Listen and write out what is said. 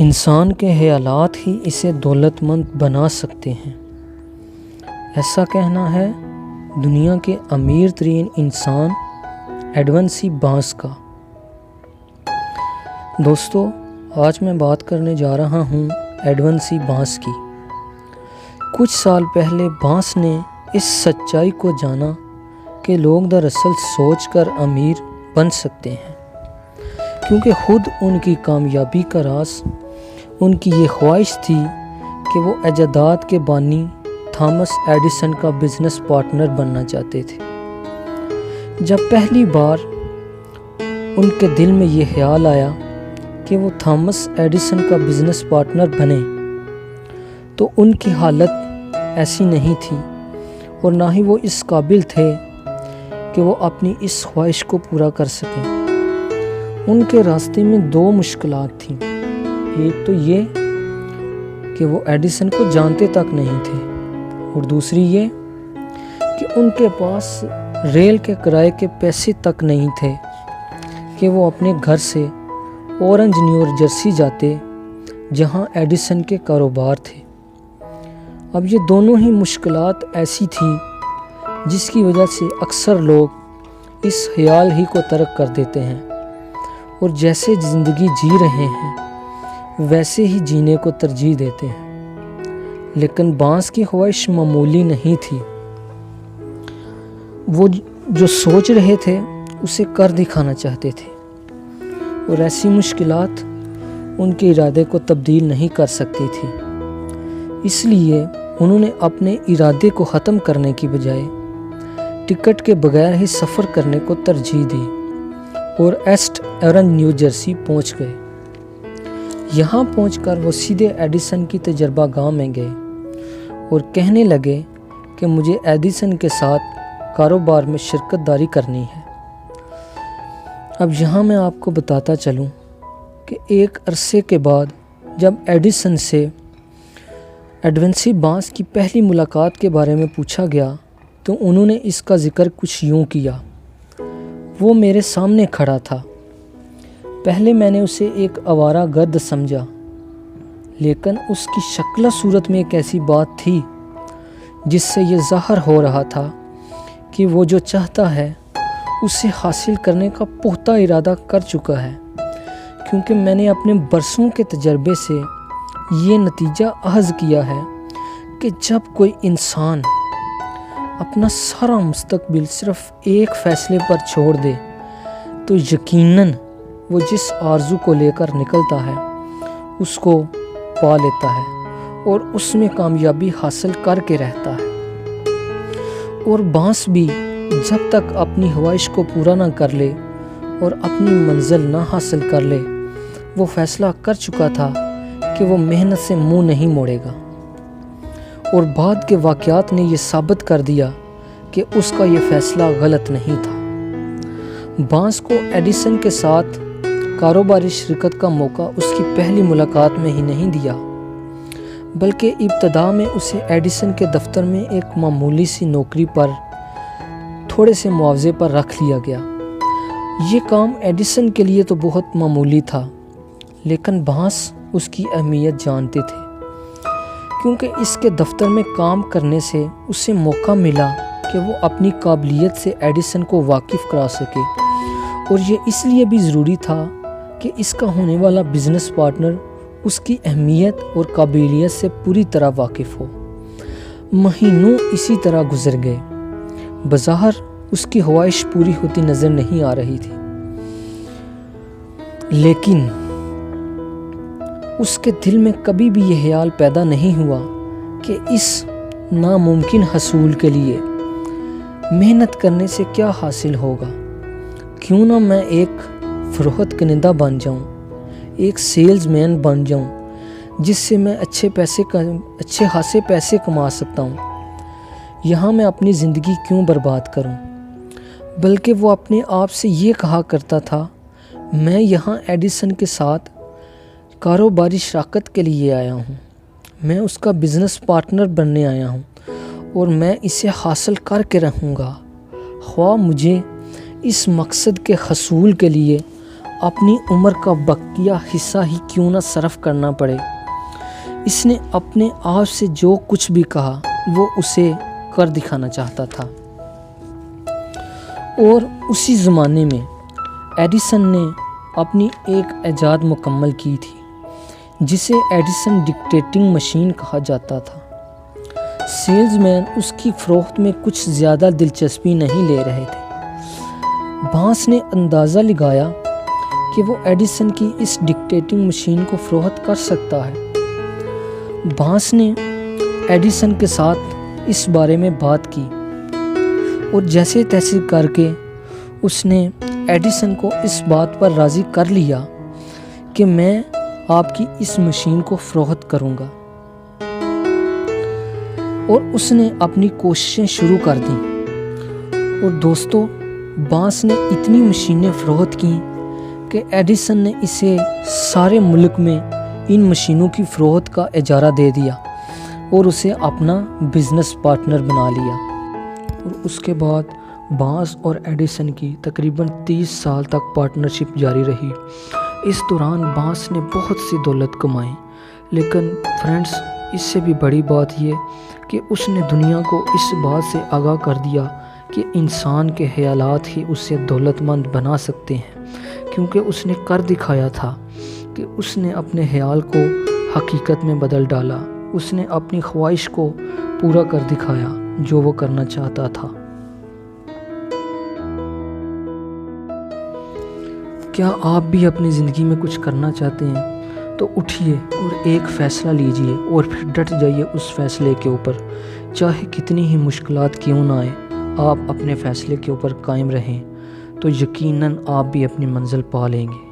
انسان کے خیالات ہی اسے دولت مند بنا سکتے ہیں، ایسا کہنا ہے دنیا کے امیر ترین انسان ایڈون سی بانس کا۔ دوستو، آج میں بات کرنے جا رہا ہوں ایڈون سی بانس کی۔ کچھ سال پہلے بانس نے اس سچائی کو جانا کہ لوگ دراصل سوچ کر امیر بن سکتے ہیں، کیونکہ خود ان کی کامیابی کا راز ان کی یہ خواہش تھی کہ وہ ایجادات کے بانی تھامس ایڈیسن کا بزنس پارٹنر بننا چاہتے تھے۔ جب پہلی بار ان کے دل میں یہ خیال آیا کہ وہ تھامس ایڈیسن کا بزنس پارٹنر بنے تو ان کی حالت ایسی نہیں تھی اور نہ ہی وہ اس قابل تھے کہ وہ اپنی اس خواہش کو پورا کر سکیں۔ ان کے راستے میں دو مشکلات تھیں۔ ایک تو یہ کہ وہ ایڈیسن کو جانتے تک نہیں تھے، اور دوسری یہ کہ ان کے پاس ریل کے کرائے کے پیسے تک نہیں تھے کہ وہ اپنے گھر سے اورنج نیو جرسی جاتے جہاں ایڈیسن کے کاروبار تھے۔ اب یہ دونوں ہی مشکلات ایسی تھیں جس کی وجہ سے اکثر لوگ اس خیال ہی کو ترک کر دیتے ہیں اور جیسے زندگی جی رہے ہیں ویسے ہی جینے کو ترجیح دیتے ہیں۔ لیکن بانس کی خواہش معمولی نہیں تھی، وہ جو سوچ رہے تھے اسے کر دکھانا چاہتے تھے، اور ایسی مشکلات ان کے ارادے کو تبدیل نہیں کر سکتی تھی۔ اس لیے انہوں نے اپنے ارادے کو ختم کرنے کی بجائے ٹکٹ کے بغیر ہی سفر کرنے کو ترجیح دی اور ایسٹ اورنج نیو جرسی پہنچ گئے۔ یہاں پہنچ کر وہ سیدھے ایڈیسن کی تجربہ گاہ میں گئے اور کہنے لگے کہ مجھے ایڈیسن کے ساتھ کاروبار میں شرکت داری کرنی ہے۔ اب یہاں میں آپ کو بتاتا چلوں کہ ایک عرصے کے بعد جب ایڈیسن سے ایڈون سی بانس کی پہلی ملاقات کے بارے میں پوچھا گیا تو انہوں نے اس کا ذکر کچھ یوں کیا: وہ میرے سامنے کھڑا تھا، پہلے میں نے اسے ایک آوارہ گرد سمجھا، لیکن اس کی شکل و صورت میں ایک ایسی بات تھی جس سے یہ ظاہر ہو رہا تھا کہ وہ جو چاہتا ہے اسے حاصل کرنے کا پختہ ارادہ کر چکا ہے، کیونکہ میں نے اپنے برسوں کے تجربے سے یہ نتیجہ اخذ کیا ہے کہ جب کوئی انسان اپنا سارا مستقبل صرف ایک فیصلے پر چھوڑ دے تو یقیناً وہ جس آرزو کو لے کر نکلتا ہے اس کو پا لیتا ہے اور اس میں کامیابی حاصل کر کے رہتا ہے۔ اور بانس بھی جب تک اپنی خواہش کو پورا نہ کر لے اور اپنی منزل نہ حاصل کر لے، وہ فیصلہ کر چکا تھا کہ وہ محنت سے منہ نہیں موڑے گا، اور بعد کے واقعات نے یہ ثابت کر دیا کہ اس کا یہ فیصلہ غلط نہیں تھا۔ بانس کو ایڈیسن کے ساتھ کاروباری شرکت کا موقع اس کی پہلی ملاقات میں ہی نہیں دیا، بلکہ ابتدا میں اسے ایڈیسن کے دفتر میں ایک معمولی سی نوکری پر تھوڑے سے معاوضے پر رکھ لیا گیا۔ یہ کام ایڈیسن کے لیے تو بہت معمولی تھا، لیکن بانس اس کی اہمیت جانتے تھے، کیونکہ اس کے دفتر میں کام کرنے سے اسے موقع ملا کہ وہ اپنی قابلیت سے ایڈیسن کو واقف کرا سکے، اور یہ اس لیے بھی ضروری تھا کہ اس کا ہونے والا بزنس پارٹنر اس کی اہمیت اور قابلیت سے پوری طرح واقف ہو۔ مہینوں اسی طرح گزر گئے، بظاہر اس کی خواہش پوری ہوتی نظر نہیں آ رہی تھی، لیکن اس کے دل میں کبھی بھی یہ خیال پیدا نہیں ہوا کہ اس ناممکن حصول کے لیے محنت کرنے سے کیا حاصل ہوگا، کیوں نہ میں ایک فروخت کنندہ بن جاؤں، ایک سیلز مین بن جاؤں، جس سے میں اچھے خاصے پیسے کما سکتا ہوں۔ یہاں میں اپنی زندگی کیوں برباد کروں؟ بلکہ وہ اپنے آپ سے یہ کہا کرتا تھا، میں یہاں ایڈیسن کے ساتھ کاروباری شراکت کے لیے آیا ہوں، میں اس کا بزنس پارٹنر بننے آیا ہوں، اور میں اسے حاصل کر کے رہوں گا، خواہ مجھے اس مقصد کے حصول کے لیے اپنی عمر کا بقیہ حصہ ہی کیوں نہ صرف کرنا پڑے۔ اس نے اپنے آپ سے جو کچھ بھی کہا وہ اسے کر دکھانا چاہتا تھا۔ اور اسی زمانے میں ایڈیسن نے اپنی ایک ایجاد مکمل کی تھی جسے ایڈیسن ڈکٹیٹنگ مشین کہا جاتا تھا۔ سیلز مین اس کی فروخت میں کچھ زیادہ دلچسپی نہیں لے رہے تھے۔ بانس نے اندازہ لگایا کہ وہ ایڈیسن کی اس ڈکٹیٹنگ مشین کو فروخت کر سکتا ہے۔ بانس نے ایڈیسن کے ساتھ اس بارے میں بات کی اور جیسے تیسے کر کے اس نے ایڈیسن کو اس بات پر راضی کر لیا کہ میں آپ کی اس مشین کو فروخت کروں گا، اور اس نے اپنی کوششیں شروع کر دیں۔ اور دوستو، بانس نے اتنی مشینیں فروخت کیں کہ ایڈیسن نے اسے سارے ملک میں ان مشینوں کی فروخت کا اجارہ دے دیا اور اسے اپنا بزنس پارٹنر بنا لیا۔ اور اس کے بعد بانس اور ایڈیسن کی تقریباً 30 سال تک پارٹنرشپ جاری رہی۔ اس دوران بانس نے بہت سی دولت کمائی، لیکن فرینڈز، اس سے بھی بڑی بات یہ کہ اس نے دنیا کو اس بات سے آگاہ کر دیا کہ انسان کے خیالات ہی اسے دولت مند بنا سکتے ہیں، کیونکہ اس نے کر دکھایا تھا کہ اس نے اپنے خیال کو حقیقت میں بدل ڈالا۔ اس نے اپنی خواہش کو پورا کر دکھایا جو وہ کرنا چاہتا تھا۔ کیا آپ بھی اپنی زندگی میں کچھ کرنا چاہتے ہیں؟ تو اٹھیے اور ایک فیصلہ لیجئے اور پھر ڈٹ جائیے اس فیصلے کے اوپر، چاہے کتنی ہی مشکلات کیوں نہ آئے۔ آپ اپنے فیصلے کے اوپر قائم رہیں تو یقیناً آپ بھی اپنی منزل پا لیں گے۔